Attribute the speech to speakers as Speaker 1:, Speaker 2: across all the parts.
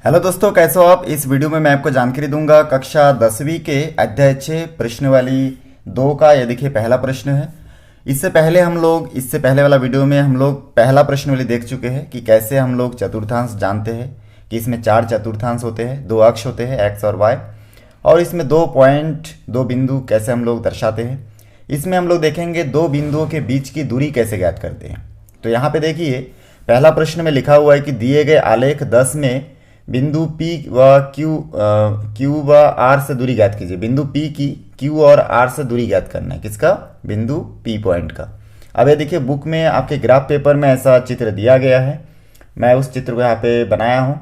Speaker 1: Hello दोस्तों, कैसे हो आप। इस वीडियो में मैं आपको जानकारी दूंगा कक्षा 10वीं के अध्याय 6 प्रश्नवाली 2 का। ये देखिए पहला प्रश्न है। इससे पहले वाला वीडियो में हम लोग पहला प्रश्नवाली देख चुके हैं कि कैसे हम लोग चतुर्थांश जानते हैं कि इसमें 4 चतुर्थांश होते हैं, 2 अक्ष होते हैं एक्स और वाई, और इसमें 2 पॉइंट 2 बिंदु कैसे हम लोग दर्शाते हैं। इसमें हम लोग देखेंगे 2 बिंदुओं के बीच की दूरी कैसे ज्ञात करते हैं। तो यहाँ पे देखिए पहला प्रश्न में लिखा हुआ है कि दिए गए आलेख 10 में बिंदु P व Q व R से दूरी ज्ञात कीजिए। बिंदु P की Q और R से दूरी ज्ञात करना है। किसका? बिंदु P पॉइंट का। अब ये देखिए बुक में आपके ग्राफ पेपर में ऐसा चित्र दिया गया है। मैं उस चित्र को यहाँ पे बनाया हूँ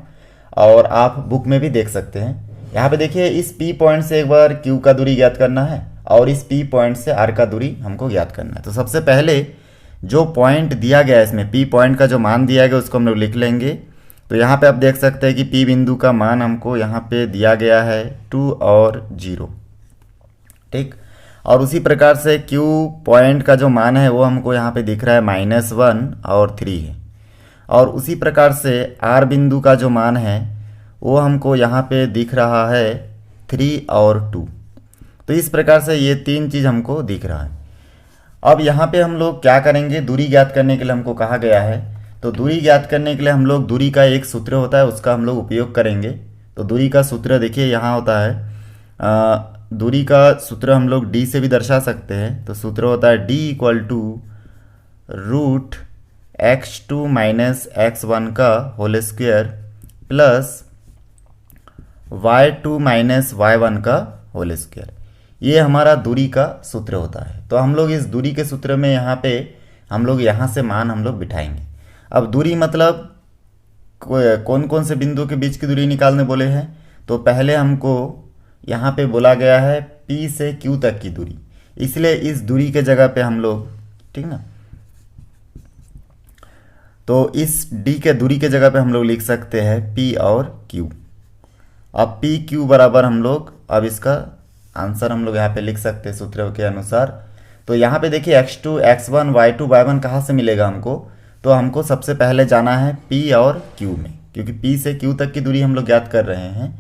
Speaker 1: और आप बुक में भी देख सकते हैं। यहाँ पे देखिए इस P पॉइंट से एक बार Q का दूरी ज्ञात करना है और इस P पॉइंट से R का दूरी हमको ज्ञात करना है। तो सबसे पहले जो पॉइंट दिया गया है, इसमें P पॉइंट का जो मान दिया गया उसको हम लोग लिख लेंगे। तो यहाँ पे आप देख सकते हैं कि P बिंदु का मान हमको यहाँ पे दिया गया है 2 और 0, ठीक। और उसी प्रकार से Q पॉइंट का जो मान है वो हमको यहाँ पे दिख रहा है -1 और 3 है। और उसी प्रकार से R बिंदु का जो मान है वो हमको यहाँ पे दिख रहा है 3 और 2। तो इस प्रकार से ये 3 चीज़ हमको दिख रहा है। अब यहाँ पे हम लोग क्या करेंगे, दूरी ज्ञात करने के लिए हमको कहा गया है। तो दूरी ज्ञात करने के लिए हम लोग दूरी का एक सूत्र होता है उसका हम लोग उपयोग करेंगे। तो दूरी का सूत्र देखिए यहाँ होता है, दूरी का सूत्र हम लोग d से भी दर्शा सकते हैं। तो सूत्र होता है d = √x2 - x1 का whole square plus y2 - y1 का होल स्क्वायर। ये हमारा दूरी का सूत्र होता है। तो हम लोग इस दूरी के सूत्र में यहाँ पे हम लोग यहाँ से मान हम लोग बिठाएंगे। अब दूरी मतलब कौन कौन से बिंदु के बीच की दूरी निकालने बोले हैं। तो पहले हमको यहाँ पे बोला गया है P से Q तक की दूरी, इसलिए इस दूरी के जगह पे हम लोग, ठीक ना, तो इस D के दूरी के जगह पे हम लोग लिख सकते हैं P और Q। अब P Q बराबर हम लोग, अब इसका आंसर हम लोग यहाँ पे लिख सकते हैं सूत्र के अनुसार। तो यहाँ पे देखिए x2 x1 y2 y1 कहाँ से मिलेगा हमको। तो हमको सबसे पहले जाना है P और Q में, क्योंकि P से Q तक की दूरी हम लोग ज्ञात कर रहे हैं।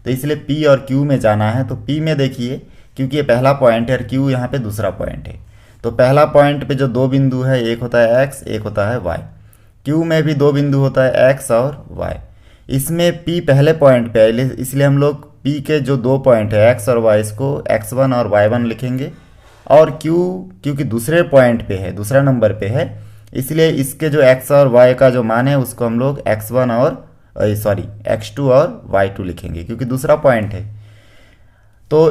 Speaker 1: तो इसलिए P और Q में जाना है। तो P में देखिए क्योंकि ये पहला पॉइंट है और Q यहाँ पे दूसरा पॉइंट है। तो पहला पॉइंट पे जो 2 बिंदु है, एक होता है x, एक होता है y। Q में भी 2 बिंदु होता है x और y। इसमें P पहले पॉइंट पे है, इसलिए हम लोग P के जो 2 पॉइंट है x और y, इसको x1 और y1 लिखेंगे। और Q क्योंकि दूसरे पॉइंट पे है, दूसरा नंबर पे है, इसलिए इसके जो x और y का जो मान है उसको हम लोग x1 और x2 और y2 लिखेंगे क्योंकि दूसरा पॉइंट है। तो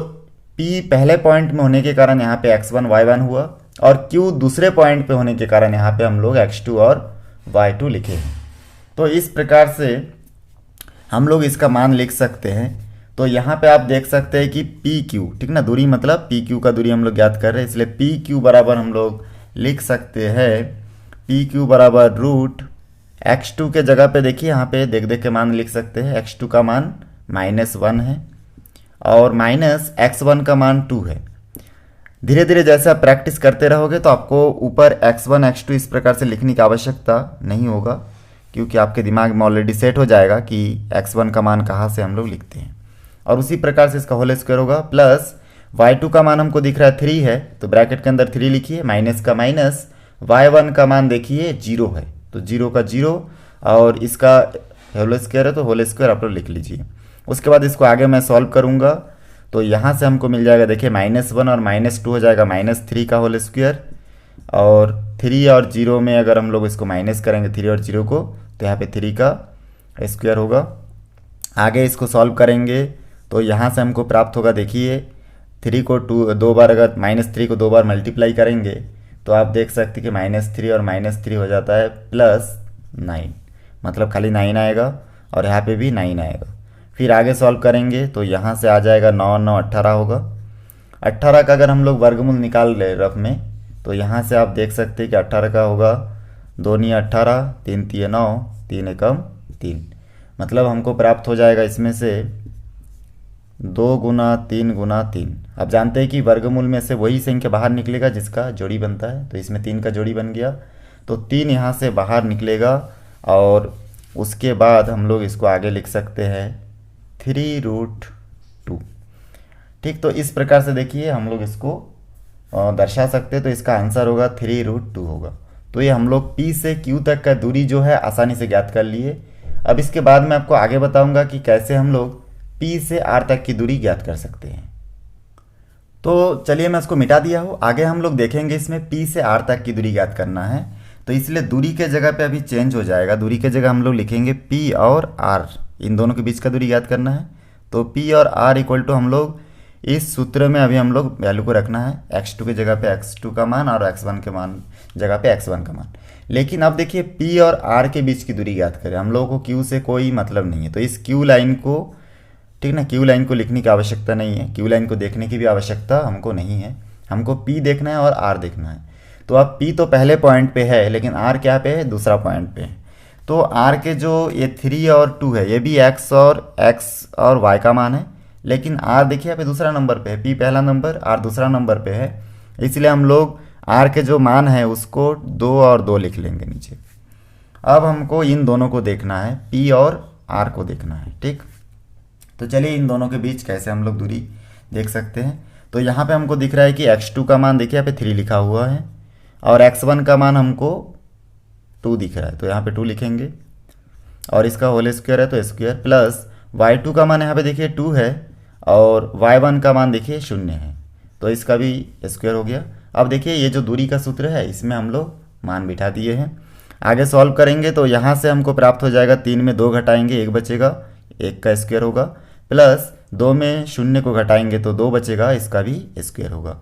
Speaker 1: P पहले पॉइंट में होने के कारण यहाँ पे x1 y1 हुआ और Q दूसरे पॉइंट पे होने के कारण यहाँ पे हम लोग x2 और y2 लिखे हैं। तो इस प्रकार से हम लोग इसका मान लिख सकते हैं। तो यहाँ पे आप देख सकते हैं कि PQ, ठीक ना, दूरी मतलब PQ का दूरी हम लोग ज्ञात कर रहे हैं, इसलिए PQ बराबर हम लोग लिख सकते हैं PQ बराबर √x2 के जगह पे देखिए यहाँ पे देख के मान लिख सकते हैं। x2 का मान -1 है और -x1 का मान 2 है। धीरे धीरे जैसे आप प्रैक्टिस करते रहोगे तो आपको ऊपर x1 x2 इस प्रकार से लिखने की आवश्यकता नहीं होगा, क्योंकि आपके दिमाग में ऑलरेडी सेट हो जाएगा कि x1 का मान कहाँ से हम लोग लिखते हैं। और उसी प्रकार से इसका होल स्क्वायर होगा प्लस y2 का मान हमको दिख रहा है 3 है, तो ब्रैकेट के अंदर 3 लिखिए, माइनस का माइनस, y1 का मान देखिए 0 है, तो 0 का 0 और इसका होल स्क्वायर है तो होल स्क्वायर आप लोग लिख लीजिए। उसके बाद इसको आगे मैं सॉल्व करूँगा तो यहाँ से हमको मिल जाएगा, देखिए -1 और -2 हो जाएगा -3 का होल स्क्वायर, और 3 और 0 में अगर हम लोग इसको माइनस करेंगे 3 और 0 को, तो यहाँ पे 3 का स्क्वायर होगा। आगे इसको सॉल्व करेंगे तो यहाँ से हमको प्राप्त होगा, देखिए 3 को 2 बार, अगर -3 को 2 बार मल्टीप्लाई करेंगे तो आप देख सकते हैं कि -3 और -3 हो जाता है +9, मतलब खाली 9 आएगा और यहाँ पे भी 9 आएगा। फिर आगे सॉल्व करेंगे तो यहाँ से आ जाएगा 9 9 18 होगा। 18 का अगर हम लोग वर्गमूल निकाल ले रफ में तो यहाँ से आप देख सकते हैं कि 18 का होगा 2 9 18, 3 3 9, 3 1 3, मतलब हमको प्राप्त हो जाएगा इसमें से 2 गुना 3 गुना 3। आप जानते हैं कि वर्गमूल में से वही संख्या बाहर निकलेगा जिसका जोड़ी बनता है, तो इसमें 3 का जोड़ी बन गया। तो 3 यहाँ से बाहर निकलेगा और उसके बाद हम लोग इसको आगे लिख सकते हैं 3√2। ठीक, तो इस प्रकार से देखिए हम लोग इसको दर्शा सकते हैं। तो इसका आंसर होगा 3√2 होगा। तो ये हम लोग P से Q तक का दूरी जो है आसानी से ज्ञात कर लिए। अब इसके बाद मैं आपको आगे बताऊंगा कि कैसे हम लोग P से R तक की दूरी ज्ञात कर सकते हैं। तो चलिए मैं इसको मिटा दिया हूँ। आगे हम लोग देखेंगे इसमें P से R तक की दूरी ज्ञात करना है। तो इसलिए दूरी के जगह पे अभी चेंज हो जाएगा। दूरी के जगह हम लोग लिखेंगे P और R, इन दोनों के बीच का दूरी ज्ञात करना है। तो P और R इक्वल टू हम लोग इस सूत्र में अभी हम लोग वैल्यू को रखना है x2 के जगह पे x2 का मान और x1 के मान जगह पे x1 का मान। लेकिन अब देखिए P और R के बीच की दूरी ज्ञात करें। हम लोगों को Q से कोई मतलब नहीं है, तो इस Q लाइन को, ठीक ना, Q लाइन को लिखने की आवश्यकता नहीं है, Q लाइन को देखने की भी आवश्यकता हमको नहीं है। हमको P देखना है और R देखना है। तो अब P तो पहले पॉइंट पे है, लेकिन R क्या पे है, दूसरा पॉइंट पे है। तो R के जो ये 3 और 2 है, ये भी x और y का मान है, लेकिन R देखिए यहाँ पे दूसरा नंबर पे है। P पहला नंबर, R दूसरा नंबर पे है, इसलिए हम लोग R के जो मान है उसको 2 और 2 लिख लेंगे नीचे। अब हमको इन दोनों को देखना है, P और R को देखना है। ठीक, तो चलिए इन दोनों के बीच कैसे हम लोग दूरी देख सकते हैं। तो यहाँ पे हमको दिख रहा है कि x2 का मान देखिए यहाँ पे 3 लिखा हुआ है और x1 का मान हमको 2 दिख रहा है, तो यहाँ पे 2 लिखेंगे और इसका होल स्क्वायर है तो स्क्वायर, प्लस y2 का मान यहाँ पे देखिए 2 है और y1 का मान देखिए 0 है, तो इसका भी स्क्वायर हो गया। अब देखिए ये जो दूरी का सूत्र है इसमें हम लोग मान बिठा दिए हैं। आगे सॉल्व करेंगे तो यहाँ से हमको प्राप्त हो जाएगा, 3 में 2 घटाएंगे 1 बचेगा, 1 का स्क्वायर होगा, प्लस 2 में 0 को घटाएंगे तो 2 बचेगा, इसका भी स्क्वायर होगा।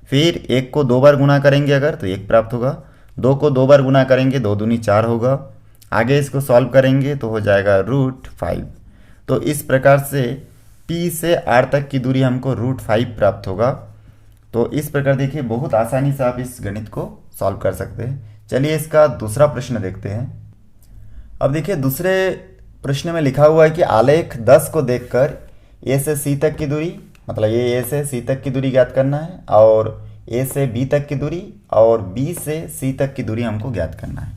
Speaker 1: फिर 1 को 2 बार गुना करेंगे अगर तो 1 प्राप्त होगा, 2 को 2 बार गुना करेंगे 2 दूनी 4 होगा। आगे इसको सॉल्व करेंगे तो हो जाएगा √5। तो इस प्रकार से P से R तक की दूरी हमको √5 प्राप्त होगा। तो इस प्रकार देखिए बहुत आसानी से आप इस गणित को सॉल्व कर सकते हैं। चलिए इसका दूसरा प्रश्न देखते हैं। अब देखिए दूसरे प्रश्न में लिखा हुआ है कि आलेख 10 को देखकर A से C तक की दूरी, मतलब ये A से C तक की दूरी ज्ञात करना है और A से B तक की दूरी और B से C तक की दूरी हमको ज्ञात करना है।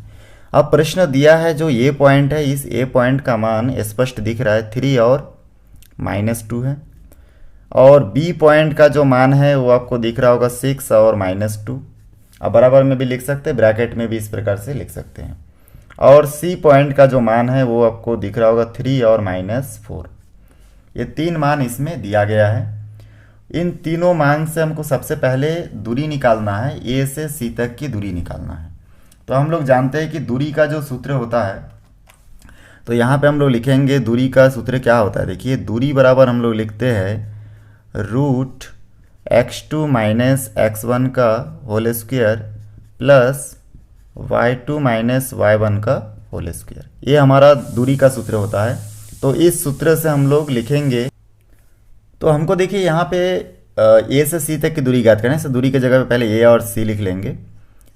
Speaker 1: अब प्रश्न दिया है जो A पॉइंट है, इस A पॉइंट का मान स्पष्ट दिख रहा है 3 और -2 है और B पॉइंट का जो मान है वो आपको दिख रहा होगा 6 और -2। अब बराबर में भी लिख सकते हैं, ब्रैकेट में भी इस प्रकार से लिख सकते हैं। और C पॉइंट का जो मान है वो आपको दिख रहा होगा 3 और -4। ये 3 मान इसमें दिया गया है। इन तीनों मान से हमको सबसे पहले दूरी निकालना है, A से C तक की दूरी निकालना है। तो हम लोग जानते हैं कि दूरी का जो सूत्र होता है, तो यहाँ पे हम लोग लिखेंगे दूरी का सूत्र क्या होता है। देखिए दूरी बराबर हम लोग लिखते हैं √x2 - x1 का whole square plus y2 - y1 का होल स्क्वायर। ये हमारा दूरी का सूत्र होता है। तो इस सूत्र से हम लोग लिखेंगे, तो हमको देखिए यहाँ पे A से C तक की दूरी ज्ञात करना है। तो दूरी की जगह पे पहले A और C लिख लेंगे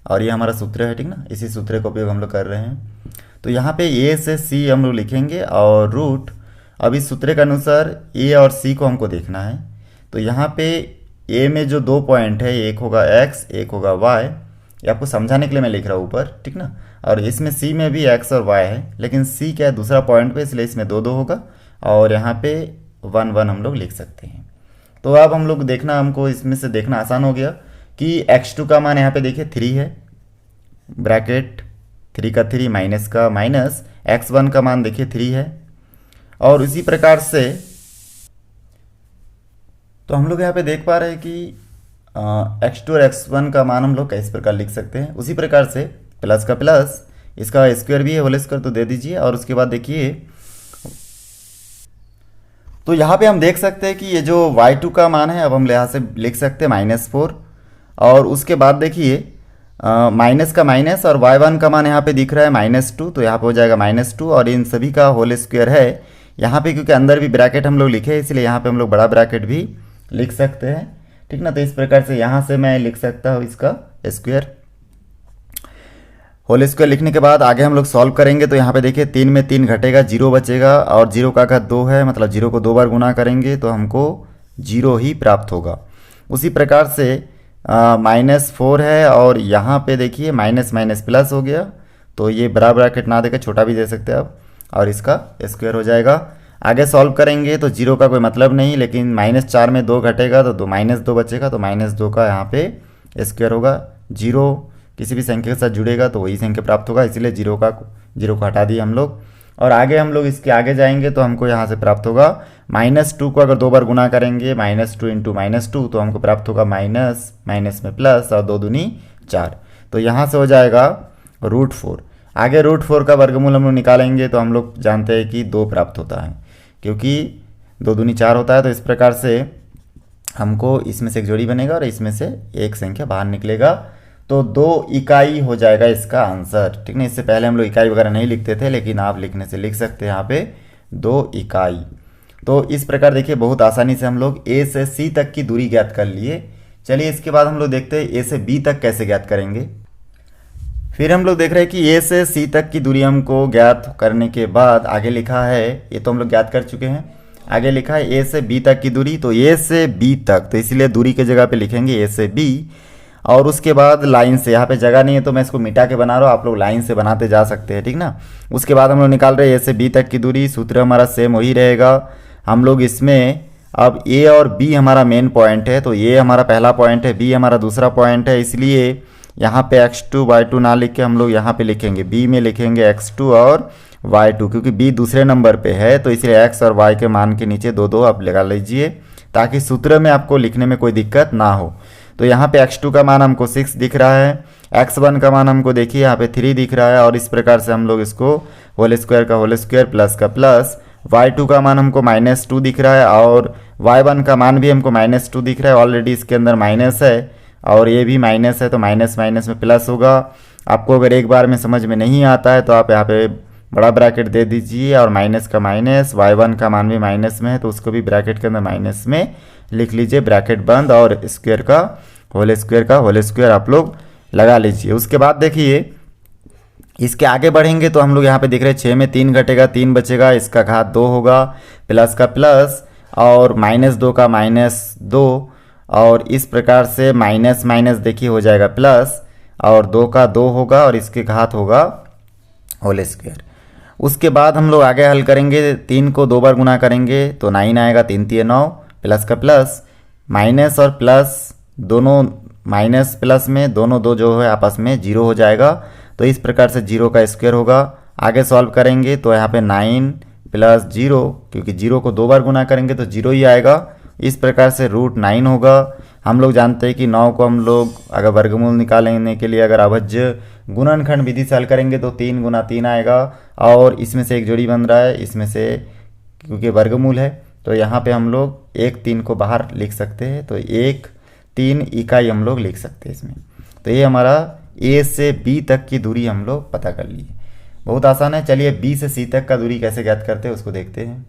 Speaker 1: और ये हमारा सूत्र है, ठीक ना, इसी सूत्र का उपयोग हम लोग कर रहे हैं। तो यहाँ पे A से C हम लोग लिखेंगे और रूट, अब इस सूत्र के अनुसार A और C को हमको देखना है। तो यहाँ पे A में जो 2 पॉइंट है, एक होगा x एक होगा y, ये आपको समझाने के लिए मैं लिख रहा हूँ ऊपर, ठीक ना। और इसमें C में भी x और y है, लेकिन C क्या है दूसरा पॉइंट पे, इसलिए इसमें 2 2 होगा और यहाँ पे 1 1 हम लोग लिख सकते हैं। तो अब हम लोग देखना, हमको इसमें से देखना आसान हो गया कि x2 का मान यहाँ पे देखिए 3 है, ब्रैकेट 3 का 3 माइनस का माइनस, x1 का मान देखिए 3 है। और इसी प्रकार से तो हम लोग यहाँ पे देख पा रहे हैं कि x2 और x1 का मान हम लोग इस प्रकार लिख सकते हैं। उसी प्रकार से प्लस का प्लस, इसका स्क्वायर भी है, होल स्क्वायर तो दे दीजिए। और उसके बाद देखिए तो यहाँ पे हम देख सकते हैं कि ये जो y2 का मान है, अब हम यहाँ से लिख सकते हैं -4। और उसके बाद देखिए माइनस का माइनस और y1 का मान यहाँ पे दिख रहा है -2, तो यहाँ पे हो जाएगा -2 और इन सभी का होल स्क्वायर है यहाँ पे, क्योंकि अंदर भी ब्रैकेट हम लोग लिखे इसलिए यहाँ पे हम लोग बड़ा ब्रैकेट भी लिख सकते हैं, ठीक ना। तो इस प्रकार से यहाँ से मैं लिख सकता हूँ इसका स्क्वायर। होल स्क्वायर लिखने के बाद आगे हम लोग सॉल्व करेंगे। तो यहाँ पे देखिए 3 में 3 घटेगा, 0 बचेगा और 0 का घात 2 है, मतलब 0 को 2 बार गुना करेंगे तो हमको 0 ही प्राप्त होगा। उसी प्रकार से -4 है और यहाँ पे देखिए माइनस माइनस प्लस हो गया, तो ये बड़ा ब्रैकेट ना देकर छोटा भी दे सकते हैं आप, और इसका स्क्वायर हो जाएगा। आगे सॉल्व करेंगे तो जीरो का कोई मतलब नहीं, लेकिन -4 में 2 घटेगा तो -2 बचेगा, तो -2 का यहाँ पे स्क्वायर होगा। जीरो किसी भी संख्या के साथ जुड़ेगा तो वही संख्या प्राप्त होगा, इसलिए जीरो को हटा दिए हम लोग। और आगे हम लोग इसके आगे जाएंगे तो हमको यहाँ से प्राप्त होगा -2 को अगर 2 बार गुना करेंगे -2 इंटू -2 तो हमको प्राप्त होगा माइनस माइनस में प्लस और 2 दूनी 4, तो यहाँ से हो जाएगा √4। आगे √4 का वर्गमूल हम लोग निकालेंगे तो हम लोग जानते हैं कि 2 प्राप्त होता है, क्योंकि 2 दूनी 4 होता है। तो इस प्रकार से हमको इसमें से एक जोड़ी बनेगा और इसमें से एक संख्या बाहर निकलेगा, तो 2 इकाई हो जाएगा इसका आंसर, ठीक ना। इससे पहले हम लोग इकाई वगैरह नहीं लिखते थे, लेकिन आप लिखने से लिख सकते हैं यहाँ पे 2 इकाई। तो इस प्रकार देखिए बहुत आसानी से हम लोग ए से सी तक की दूरी ज्ञात कर लिए। चलिए इसके बाद हम लोग देखते हैं ए से बी तक कैसे ज्ञात करेंगे। फिर हम लोग देख रहे हैं कि ए से सी तक की दूरी हमको ज्ञात करने के बाद आगे लिखा है, ये तो हम लोग ज्ञात कर चुके हैं, आगे लिखा है ए से बी तक की दूरी, तो ए से बी तक, तो इसलिए दूरी के जगह पे लिखेंगे ए से बी, और उसके बाद लाइन से, यहाँ पे जगह नहीं है तो मैं इसको मिटा के बना रहा हूँ, आप लोग लाइन से बनाते जा सकते हैं, ठीक ना। उसके बाद हम लोग निकाल रहे हैं ए से बी तक की दूरी, सूत्र हमारा सेम वही रहेगा। हम लोग इसमें अब ए और बी हमारा मेन पॉइंट है, तो ए हमारा पहला पॉइंट है, बी हमारा दूसरा पॉइंट है, इसलिए यहाँ पे x2 y2 ना लिख के हम लोग यहाँ पे लिखेंगे बी में लिखेंगे x2 और y2, क्योंकि b दूसरे नंबर पे है तो इसलिए x और y के मान के नीचे 2 2 आप लगा लीजिए, ताकि सूत्र में आपको लिखने में कोई दिक्कत ना हो। तो यहाँ पे x2 का मान हमको 6 दिख रहा है, x1 का मान हमको देखिए यहाँ पे 3 दिख रहा है, और इस प्रकार से हम लोग इसको होल स्क्वायर का होल स्क्वायर प्लस का प्लस, y2 का मान हमको -2 दिख रहा है और y1 का मान भी हमको -2 दिख रहा है, ऑलरेडी इसके अंदर माइनस है और ये भी माइनस है, तो माइनस माइनस में प्लस होगा। आपको अगर एक बार में समझ में नहीं आता है तो आप यहाँ पे बड़ा ब्रैकेट दे दीजिए, और माइनस का माइनस, y1 का मान भी माइनस में है तो उसको भी ब्रैकेट के अंदर माइनस में लिख लीजिए, ब्रैकेट बंद, और स्क्वायर का होल स्क्वायर आप लोग लगा लीजिए। उसके बाद देखिए इसके आगे बढ़ेंगे तो हम लोग यहाँ पे देख रहे हैं 6 में 3 घटेगा, 3 बचेगा, इसका घात 2 होगा, प्लस का प्लस और -2 का -2, और इस प्रकार से माइनस माइनस देखिए हो जाएगा प्लस, और 2 का 2 होगा और इसके घात होगा होल स्क्वायर। उसके बाद हम लोग आगे हल करेंगे, 3 को 2 बार गुना करेंगे तो 9 आएगा, 3 3 9, प्लस का प्लस, माइनस और प्लस दोनों, माइनस प्लस में दोनों 2 जो है आपस में 0 हो जाएगा, तो इस प्रकार से 0 का स्क्वायर होगा। आगे सॉल्व करेंगे तो यहाँ पे 9 + 0, क्योंकि 0 को 2 बार गुना करेंगे तो 0 ही आएगा, इस प्रकार से √9 होगा। हम लोग जानते हैं कि 9 को हम लोग अगर वर्गमूल निकालने के लिए अगर अभज्य गुणनखंड विधि से हल करेंगे तो 3 × 3 आएगा, और इसमें से एक जोड़ी बन रहा है, इसमें से क्योंकि वर्गमूल है तो यहाँ पे हम लोग 1 3 को बाहर लिख सकते हैं, तो 1 3 इकाई हम लोग लिख सकते हैं इसमें। तो ये हमारा ए से बी तक की दूरी हम लोग पता कर लिए, बहुत आसान है। चलिए बी से सी तक का दूरी कैसे ज्ञात करते हैं उसको देखते हैं।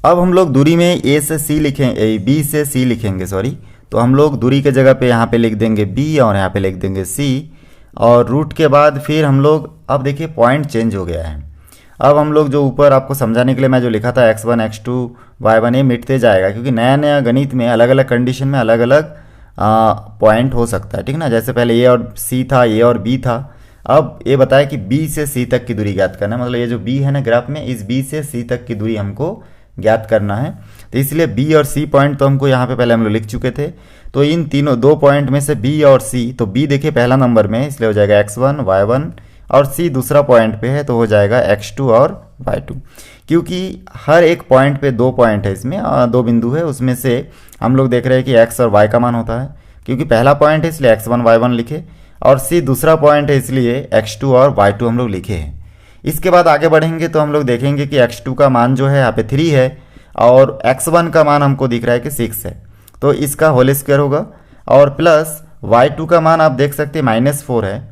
Speaker 1: अब हम लोग दूरी में ए से सी लिखेंगे, बी से सी लिखेंगे सॉरी, तो हम लोग दूरी के जगह पे यहाँ पे लिख देंगे बी और यहाँ पे लिख देंगे सी, और रूट के बाद फिर हम लोग, अब देखिए पॉइंट चेंज हो गया है, अब हम लोग जो ऊपर आपको समझाने के लिए मैं जो लिखा था x1 x2 y1 ये मिटते जाएगा, क्योंकि नया नया गणित में अलग अलग कंडीशन में अलग अलग पॉइंट हो सकता है, ठीक ना। जैसे पहले ए और सी था, ए और बी था, अब ये बताया कि बी से सी तक की दूरी ज्ञात करना है, मतलब ये जो बी है ना ग्राफ में, इस बी से सी तक की दूरी हमको ज्ञात करना है। तो इसलिए बी और सी पॉइंट तो हमको यहाँ पे पहले हम लोग लिख चुके थे, तो इन तीनों 2 पॉइंट में से बी और सी, तो बी देखिए पहला नंबर में है इसलिए हो जाएगा x1 y1, और सी दूसरा पॉइंट पे है तो हो जाएगा x2 और y2, क्योंकि हर एक पॉइंट पे 2 पॉइंट है, इसमें 2 बिंदु है, उसमें से हम लोग देख रहे हैं कि x और y का मान होता है, क्योंकि पहला पॉइंट है इसलिए x1 y1 लिखे, और सी दूसरा पॉइंट है इसलिए x2 और y2 हम लोग लिखे हैं। इसके बाद आगे बढ़ेंगे तो हम लोग देखेंगे कि x2 का मान जो है यहाँ पे 3 है, और x1 का मान हमको दिख रहा है कि 6 है, तो इसका होल स्क्वायर होगा, और प्लस y2 का मान आप देख सकते हैं -4 है,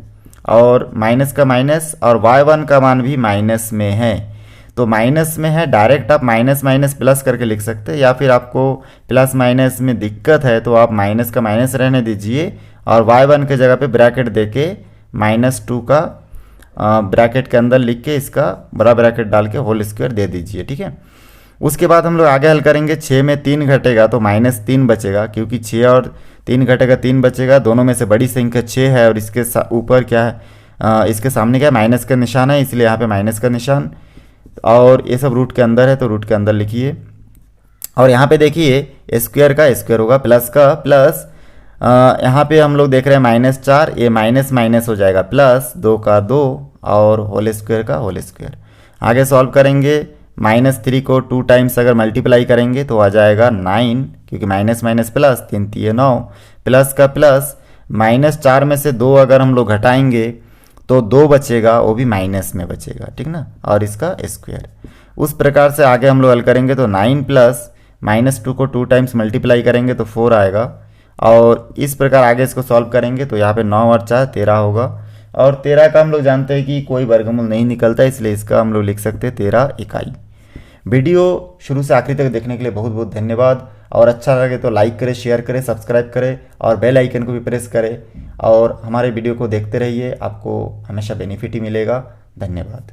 Speaker 1: और माइनस का माइनस, और y1 का मान भी माइनस में है, तो माइनस में है, डायरेक्ट आप माइनस माइनस प्लस करके लिख सकते हैं, या फिर आपको प्लस माइनस में दिक्कत है तो आप माइनस का माइनस रहने दीजिए, और y1 के जगह पे ब्रैकेट देके -2 का ब्रैकेट के अंदर लिख के इसका बड़ा ब्रैकेट डाल के होल स्क्वायर दे दीजिए, ठीक है। उसके बाद हम लोग आगे हल करेंगे। 6 में 3 घटेगा तो -3 बचेगा, क्योंकि 6 और 3 घटेगा 3 बचेगा। दोनों में से बड़ी संख्या 6 है और इसके ऊपर क्या है, इसके सामने क्या है, माइनस का निशान है, इसलिए यहाँ पे माइनस का निशान। और ये सब रूट के अंदर है तो रूट के अंदर लिखिए। और यहाँ पे देखिए स्क्वायर का स्क्वायर होगा, प्लस का प्लस, यहाँ पे हम लोग देख रहे हैं -4, ये माइनस माइनस हो जाएगा प्लस, 2 का 2 और होल स्क्वायर का होल स्क्वायर। आगे सॉल्व करेंगे। -3 को 2 टाइम्स अगर मल्टीप्लाई करेंगे तो आ जाएगा 9, क्योंकि माइनस माइनस प्लस, 3 3 9, प्लस का प्लस, -4 में से 2 अगर हम लोग घटाएंगे तो 2 बचेगा, वो भी माइनस में बचेगा, ठीक ना, और इसका स्क्वायर। उस प्रकार से आगे हम लोग हल करेंगे तो 9 प्लस -2 को 2 टाइम्स मल्टीप्लाई करेंगे तो 4 आएगा। और इस प्रकार आगे इसको सॉल्व करेंगे तो यहाँ पे 9 और 4 13 होगा। और 13 का हम लोग जानते हैं कि कोई वर्गमूल नहीं निकलता, इसलिए इसका हम लोग लिख सकते हैं 13 इकाई। वीडियो शुरू से आखिरी तक देखने के लिए बहुत बहुत धन्यवाद। और अच्छा लगे तो लाइक करें, शेयर करें, सब्सक्राइब करें और बेल आइकन को भी प्रेस करें। और हमारे वीडियो को देखते रहिए, आपको हमेशा बेनिफिट ही मिलेगा। धन्यवाद।